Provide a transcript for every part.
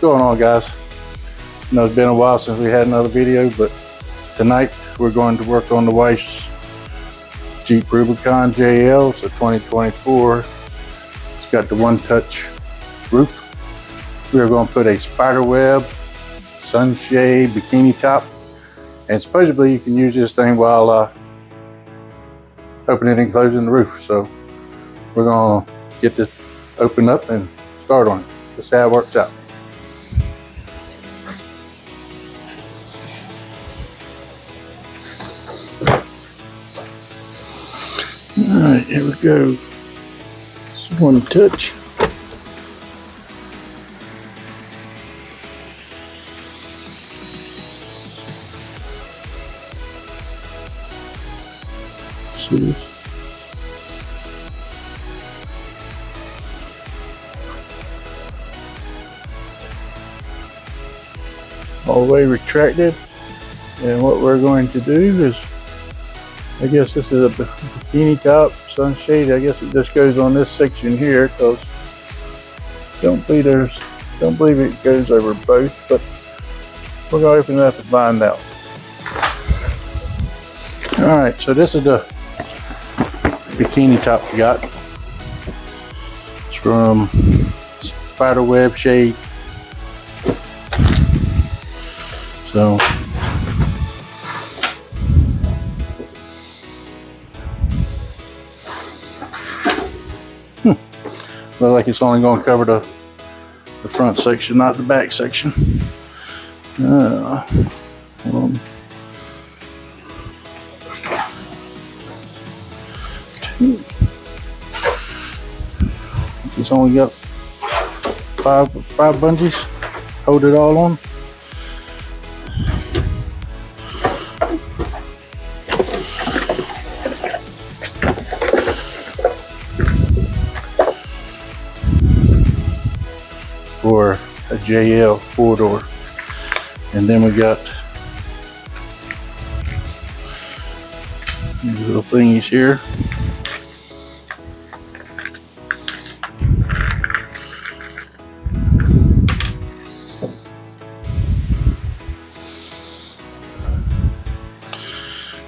going on, guys? I know it's been a while since we had another video, but tonight we're going to work on the wife's Jeep Rubicon JL. It's a 2024. It's got the one-touch roof. We are going to put a spiderweb sunshade bikini top, and supposedly you can use this thing while opening and closing the roof. So we're going to get this opened up and start on it. Let's see how it works out. Alright, here we go. Just one touch. See this? All the way retracted, and what we're going to do is, I guess this is a bikini top sunshade. I guess it just goes on this section here, because don't believe it goes over both, but we're going to open it up and find out. All right, so this is the bikini top we got. It's from Spiderwebshade. So looks like it's only going to cover the front section, not the back section. It's only got five bungees. Hold it all on. For a JL 4-door, and then we got these little thingies here.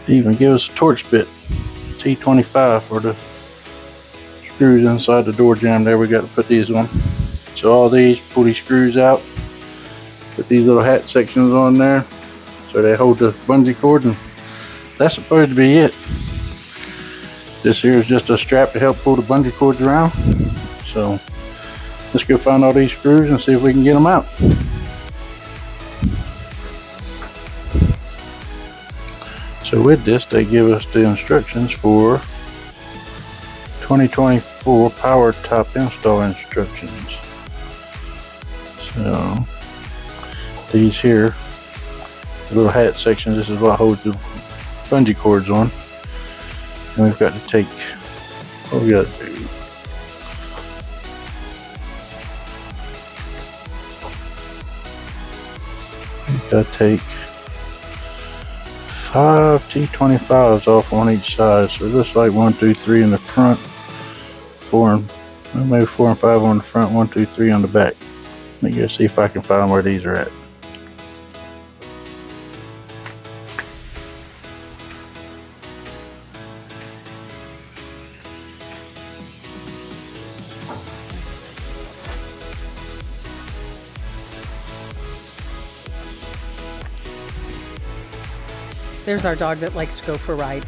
They even give us a torch bit, T25, for the screws inside the door jamb. There, we got to put these on. So all these, pull these screws out, put these little hat sections on there so they hold the bungee cord, and that's supposed to be it. This here is just a strap to help pull the bungee cords around. So let's go find all these screws and see if we can get them out. So with this, they give us the instructions for 2024 power top install instructions. So these here, the little hat sections, this is what holds the bungee cords on. And we've got to take, what we got to do? We've got to take 5 T25s off on each side. So it looks like 1, 2, 3 in the front, 4 and maybe 4 and 5 on the front, 1, 2, 3 on the back. Let me go see if I can find where these are at. There's our dog that likes to go for a ride.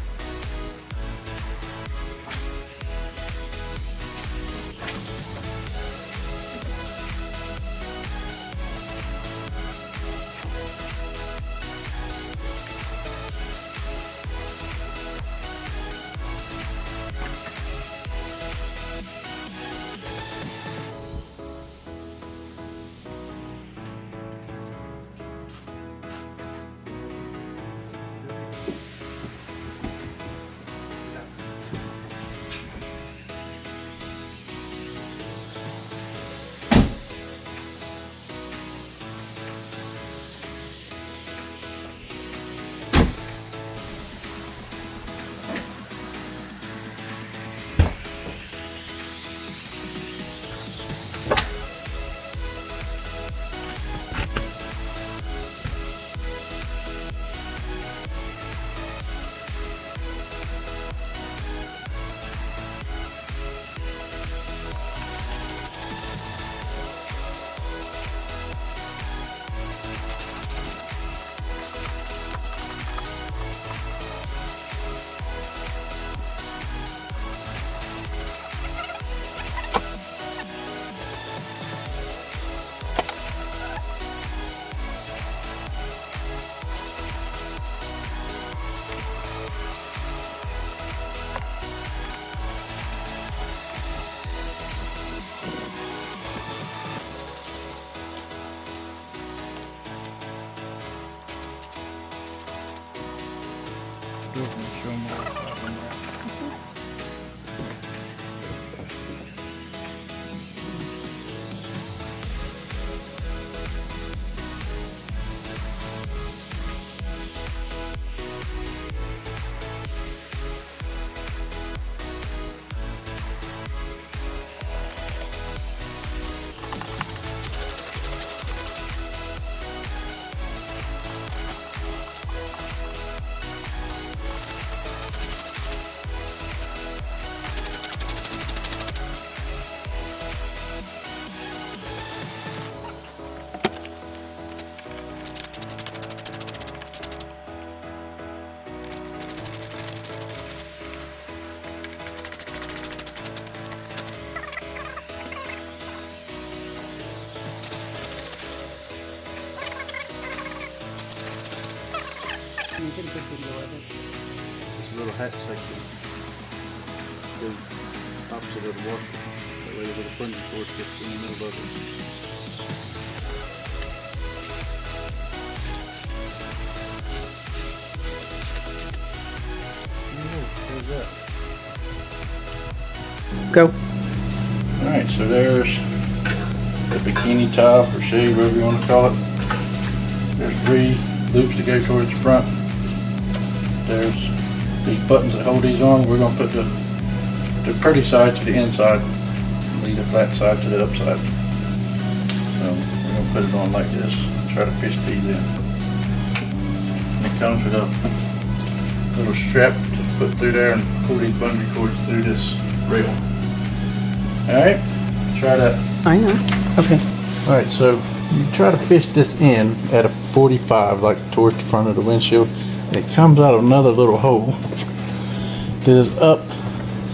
get a good video of it. This little hat section goes opposite of the washer. That way the little bungee cord gets in the middle of it. There's that. Go. Alright, so there's the bikini top or shade, whatever you want to call it. There's 3 loops to go towards the front. There's these buttons that hold these on. We're going to put the pretty side to the inside, leave the flat side to the upside. So we're going to put it on like this, try to fish these in. And it comes with a little strap to put through there and pull these bungee cords through this rail. Alright, try that. I know. Okay. Alright, so you try to fish this in at a 45, like towards the front of the windshield, and it comes out of another little hole that is up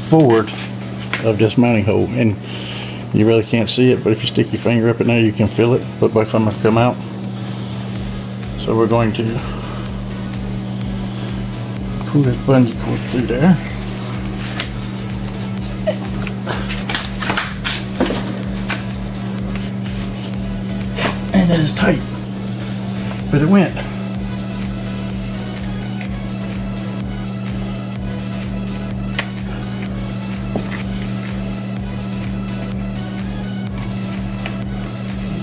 forward of this mounting hole, and you really can't see it, but if you stick your finger up in there you can feel it, but both of them have come out. So we're going to pull this bungee cord through there. And it is tight, but it went.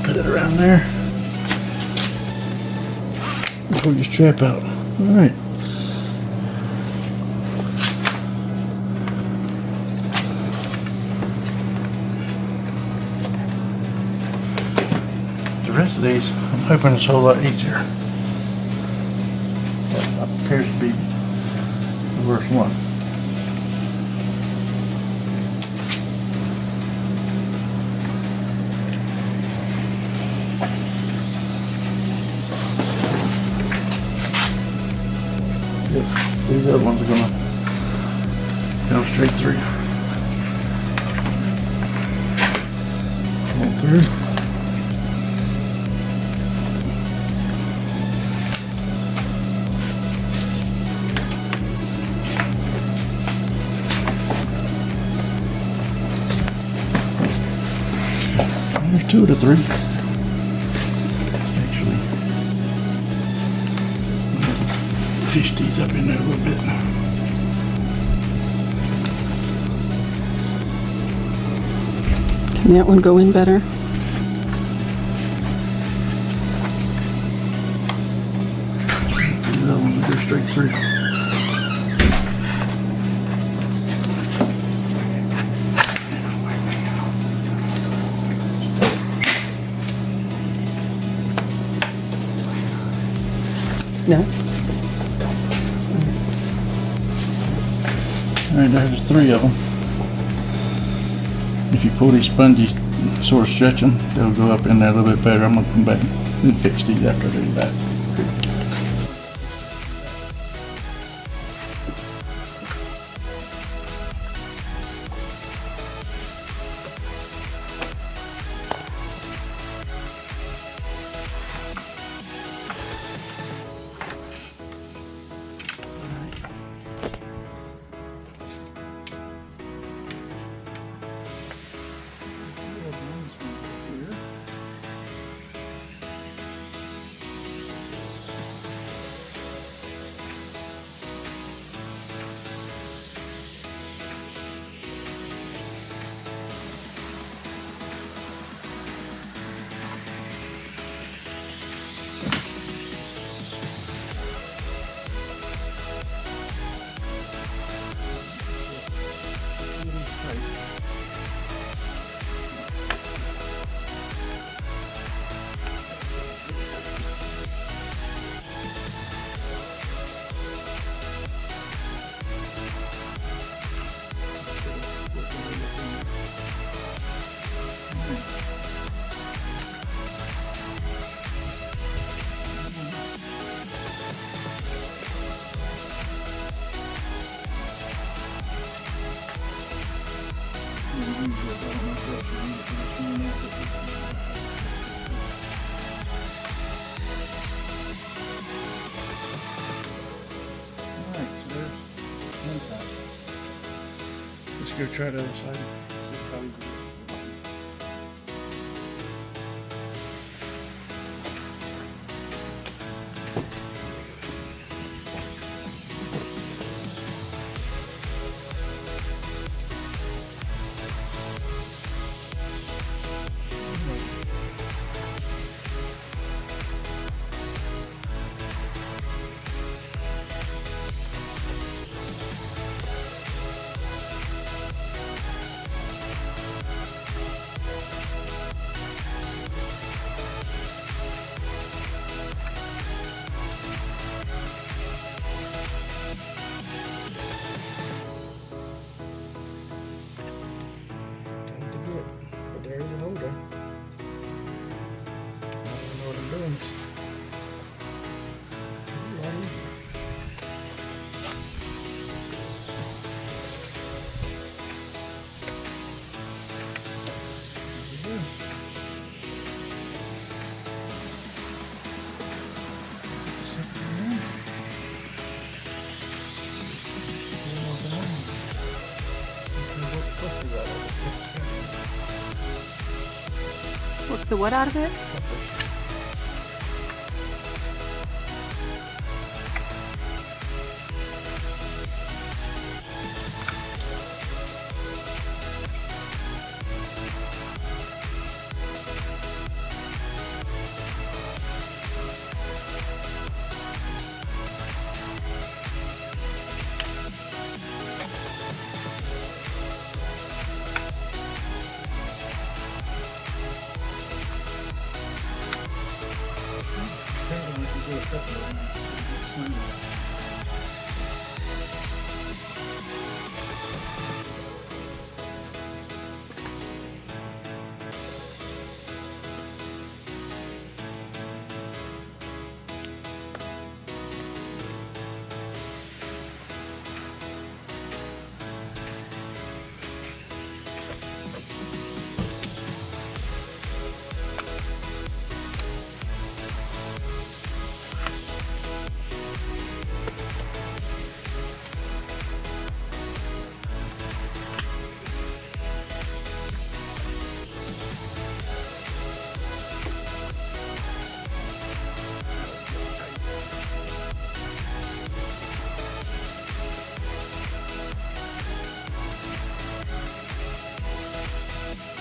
Put it around there. Pull your strap out. All right. The rest of these, I'm hoping it's a whole lot easier. That appears to be the worst one. Yep, these other ones are gonna go straight through. Go through. There's 2 of the 3. Actually, fish these up in there a little bit. Can that one go in better? The other one will go straight through. No. Alright, there's 3 of them. If you pull these sponges, sort of stretch them, they'll go up in there a little bit better. I'm going to come back and fix these after I do that. go try the other side. See how easy it is. But there's a holder. I don't know what I'm doing. Work the what out of it?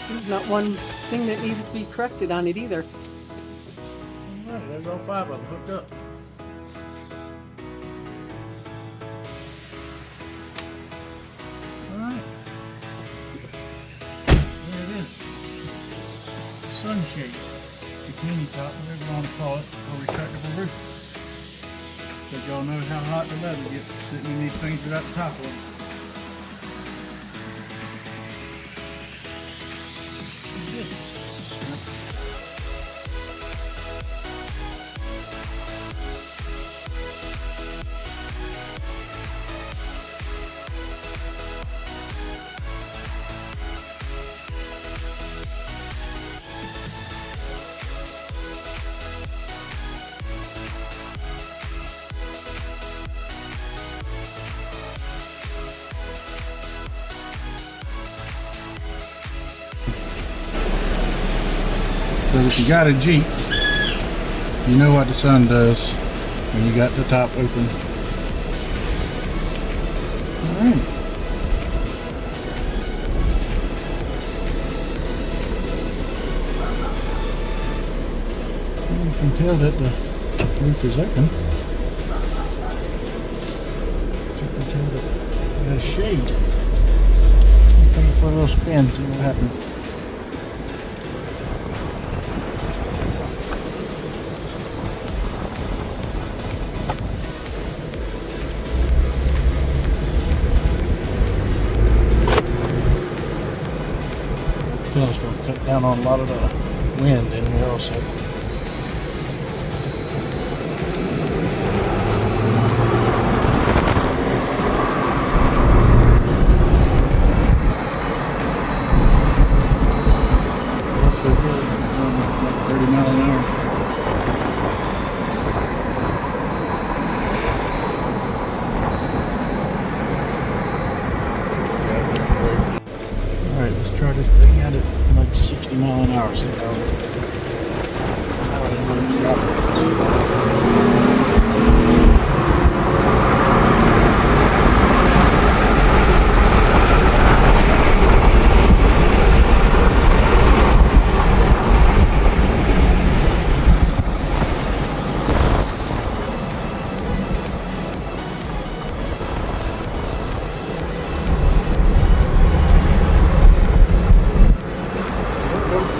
There's not one thing that needs to be corrected on it either. Alright, there's all 5 of them hooked up. Alright. There it is. Sunshade. Bikini top, whatever you want to call it, or retractable roof. So y'all know how hot the leather gets sitting in these things without the top on. So if you got a Jeep, you know what the sun does when you got the top open. Alright. You can tell that the roof is open. You can tell that it has shade. Take it for a little spin, see what happens. It's going to cut down on a lot of the wind in here also. Also good, 30 miles an hour. Yeah, 50 mile an hour. So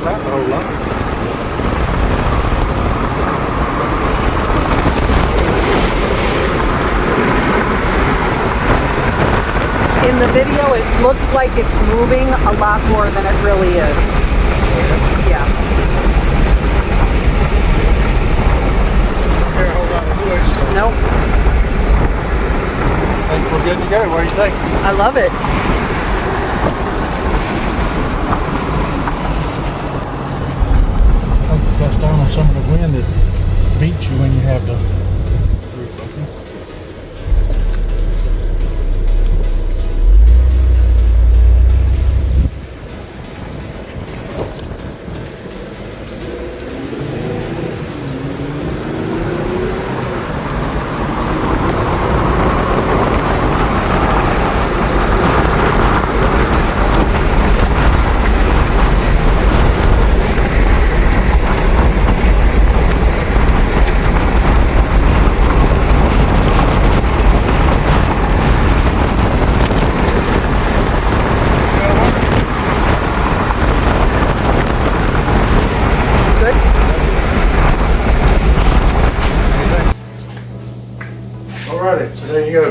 flat the whole lot. In the video, it looks like it's moving a lot more than it really is. Yeah. Here, hold on to it, so Nope. I think we're good to go. What do you think? I love it. I think it cuts down on some of the wind that beats you when you have the roof open. Good. Alrighty, so there you go.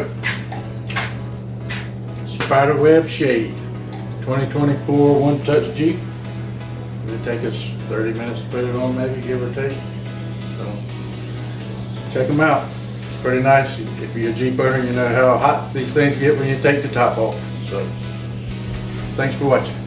Spiderwebshade 2024 one-touch Jeep. It'll take us 30 minutes to put it on, maybe, give or take. So check them out. Pretty nice. If you're a Jeep owner, you know how hot these things get when you take the top off. So thanks for watching.